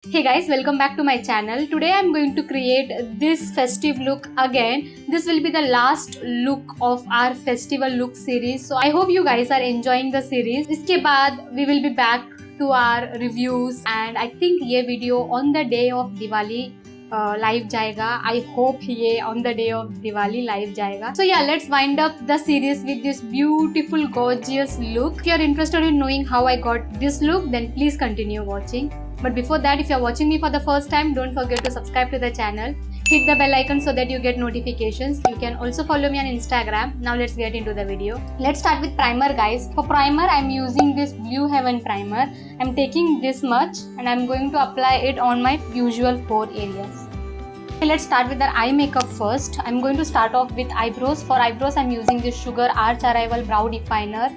Hey guys, welcome back to my channel. Today I'm going to create this festive look again. This will be the last look of our festival look series. So I hope you guys are enjoying the series. इसके बाद we will be back to our reviews and I think ये video on the day of Diwali live जाएगा. I hope ये on the day of Diwali live जाएगा. So yeah, let's wind up the series with this beautiful gorgeous look. If you are interested in knowing how I got this look, then please continue watching. But before that, if you are watching me for the first time, don't forget to subscribe to the channel. Hit the bell icon so that you get notifications. You can also follow me on Instagram. Now let's get into the video. Let's start with primer, guys. For primer, I'm using this Blue Heaven primer. I'm taking this much and I'm going to apply it on my usual pore areas. Okay, let's start with the eye makeup first. I'm going to start off with eyebrows. For eyebrows, I'm using this Sugar Arch Arrival Brow Definer.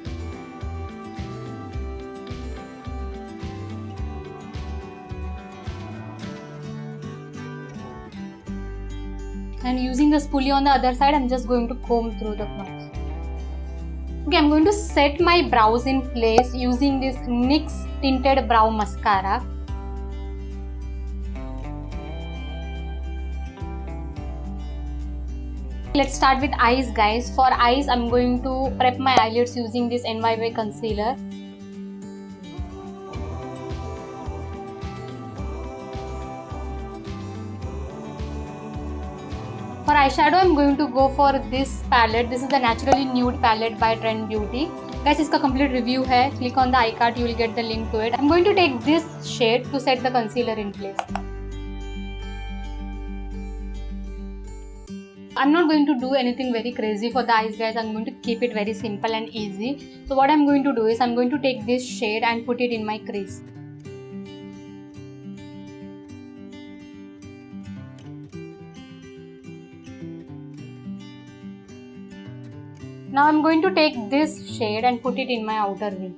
And using the spoolie on the other side, I'm just going to comb through the brows. Okay, I'm going to set my brows in place using this NYX Tinted Brow Mascara. Let's start with eyes, guys. For eyes, I'm going to prep my eyelids using this NYY concealer. For eyeshadow, I'm going to go for this palette. This is the Naturally Nude palette by Trend Beauty. Guys, इसका complete review है. Click on the iCard, you will get the link to it. I'm going to take this shade to set the concealer in place. I'm not going to do anything very crazy for the eyes, guys. I'm going to keep it very simple and easy. So what I'm going to do is I'm going to take this shade and put it in my crease. Now I'm going to take this shade and put it in my outer V.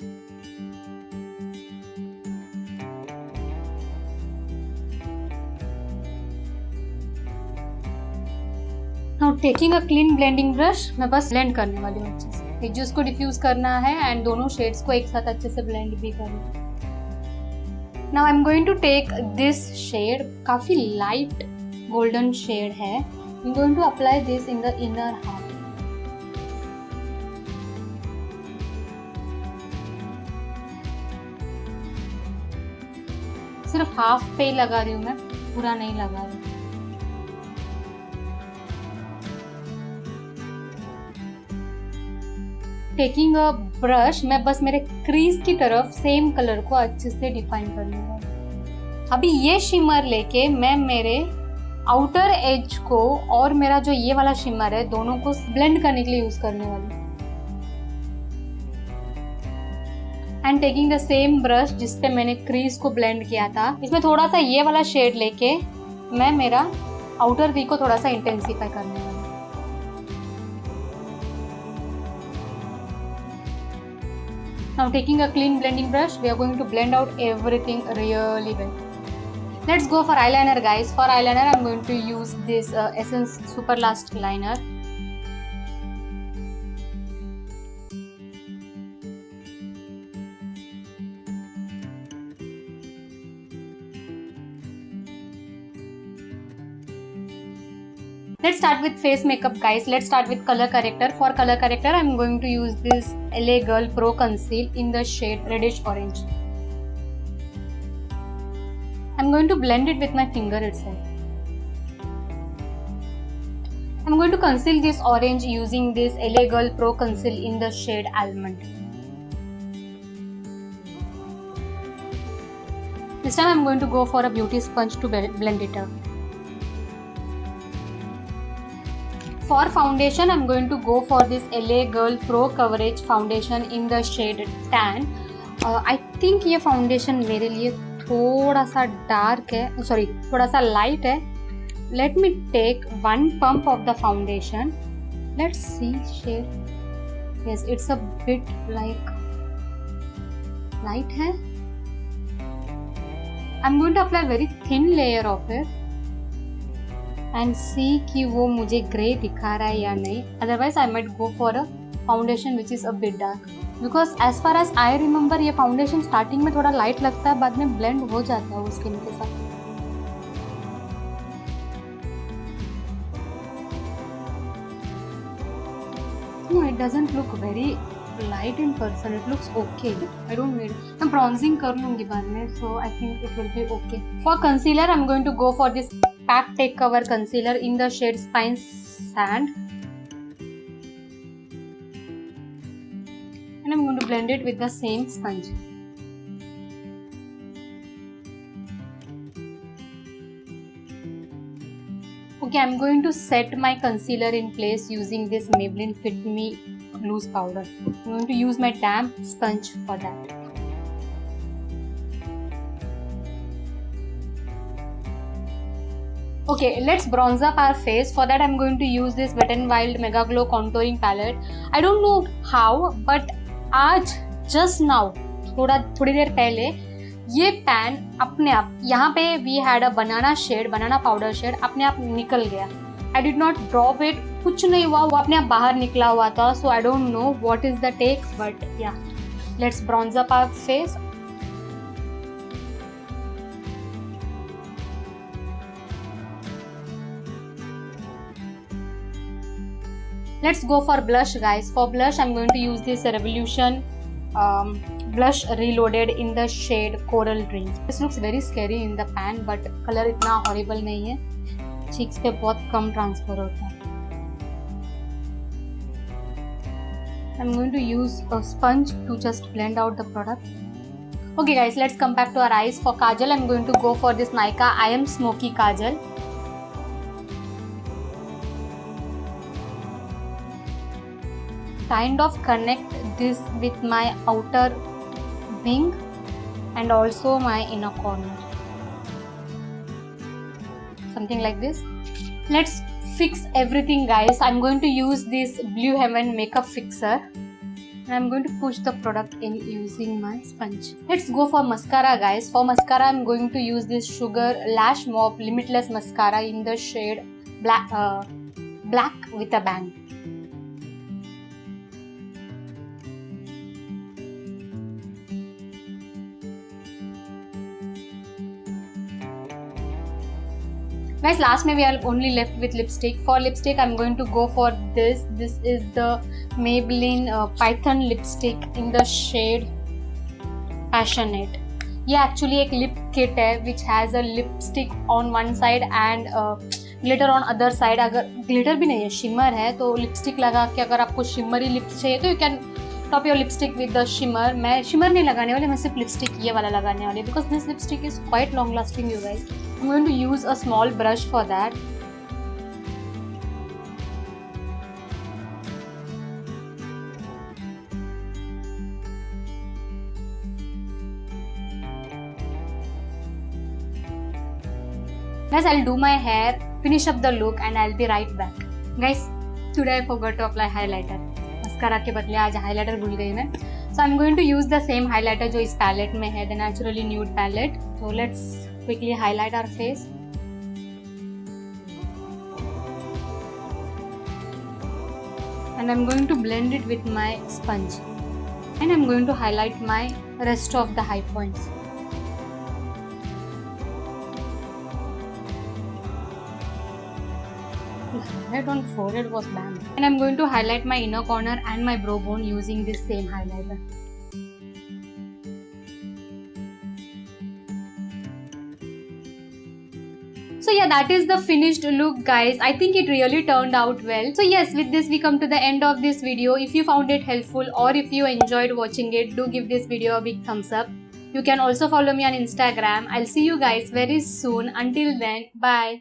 Now taking a clean blending brush, मैं बस blend करने वाली हूँ अच्छे से. Edges को diffuse करना है and दोनों shades को एक साथ अच्छे से blend भी करना. Now I'm going to take this shade, काफी light golden shade है. I'm going to apply this in the inner half. सिर्फ हाफ पे ही लगा रही हूँ मैं, पूरा नहीं लगा रही. टेकिंग अ ब्रश, मैं बस मेरे क्रीज की तरफ सेम कलर को अच्छे से डिफाइन कर लूँगा. अभी ये शिमर लेके मैं मेरे आउटर एज को और मेरा जो ये वाला शिमर है दोनों को ब्लेंड करने के लिए यूज करने वाली हूँ. And taking the same brush जिसपे मैंने क्रीज को ब्लेंड किया था, इसमें थोड़ा सा ये वाला शेड लेके मैं मेरा आउटर वी को थोड़ा सा इंटेंसिफाई करने वाली हूँ. Now taking a clean blending brush, we are going to blend out everything really well. Let's go for eyeliner, guys. For eyeliner, I'm going to use this Essence Super Last Liner. Let's start with face makeup, guys. Let's start with color corrector. For color corrector, I'm going to use this LA Girl Pro Conceal in the shade Reddish Orange. I'm going to blend it with my finger itself. I'm going to conceal this orange using this LA Girl Pro Conceal in the shade Almond. This time I'm going to go for a beauty sponge to blend it up. For foundation, I'm going to go for this LA Girl Pro Coverage Foundation in the shade Tan. I think ये foundation मेरे लिए थोड़ा सा dark है, sorry थोड़ा सा light है. Let me take one pump of the foundation. Let's see shade. Yes, it's a bit like light है. I am going to apply very thin layer of it and see कि वो मुझे grey दिखा रहा है या नहीं. Otherwise I might go for a foundation which is a bit dark. Because as far as I remember ये foundation starting में थोड़ा लाइट लगता है, बाद में ब्लेंड हो जाता है वो स्किन के साथ. No, it doesn't look very light in person. It looks okay. I don't need. मैं bronzing कर लूँगी बाद में, so I think it will be okay. For concealer, I'm going to go for this Pack Take Cover concealer in the shade Spine Sand, and I'm going to blend it with the same sponge. Okay, I'm going to set my concealer in place using this Maybelline Fit Me loose powder. I'm going to use my damp sponge for that. Okay, let's bronze up our face. For that, I'm going to use this Wet n Wild Mega Glow contouring palette. I don't know how, but आज just now थोड़ी देर पहले ये pan अपने आप यहाँ पे we had a banana powder shade अपने आप निकल गया. I did not drop it, कुछ नहीं हुआ, वो अपने आप बाहर निकला हुआ था. So I don't know what is the take, but yeah let's bronze up our face. Let's go for blush, guys. For blush, I'm going to use this Revolution blush reloaded in the shade Coral Dreams. This looks very scary in the pan, but color इतना horrible नहीं है. Cheeks पे बहुत कम transfer होता है. I'm going to use a sponge to just blend out the product. Okay, guys, let's come back to our eyes. For kajal, I'm going to go for this Nykaa I Am Smoky Kajal. Kind of connect this with my outer wing and also my inner corner, something like this. Let's fix everything, guys. I'm going to use this Blue Heaven makeup fixer and I'm going to push the product in using my sponge. Let's go for mascara, guys. For mascara, I'm going to use this Sugar Lash Mop Limitless Mascara in the shade black with a bang. Guys, last में we are only left with lipstick. For lipstick, I'm going to go for this. This is the Maybelline Python lipstick in the shade Passionate. ये actually एक lip kit है which has a lipstick on one side and glitter on other side. अगर glitter भी नहीं है, shimmer है, तो lipstick लगा के अगर आपको shimmery lips चाहिए तो you can top your lipstick with the shimmer. मैं shimmer नहीं लगाने वाली, मैं सिर्फ lipstick ये वाला लगाने वाली because this lipstick is quite long lasting, you guys. I'm going to use a small brush for that. Guys, I'll do my hair, finish up the look and I'll be right back. Guys, today I forgot to apply highlighter. Mascara के बदले आज highlighter भूल गई मैं. So I'm going to use the same highlighter जो इस palette में है, the Naturally Nude palette. So let's quickly highlight our face. And I'm going to blend it with my sponge. And I'm going to highlight my rest of the high points. The highlight on forehead was bang. And I'm going to highlight my inner corner and my brow bone using this same highlighter. So yeah, that is the finished look, guys. I think it really turned out well. So yes, with this we come to the end of this video. If you found it helpful or if you enjoyed watching it, do give this video a big thumbs up. You can also follow me on Instagram. I'll see you guys very soon. Until then, bye.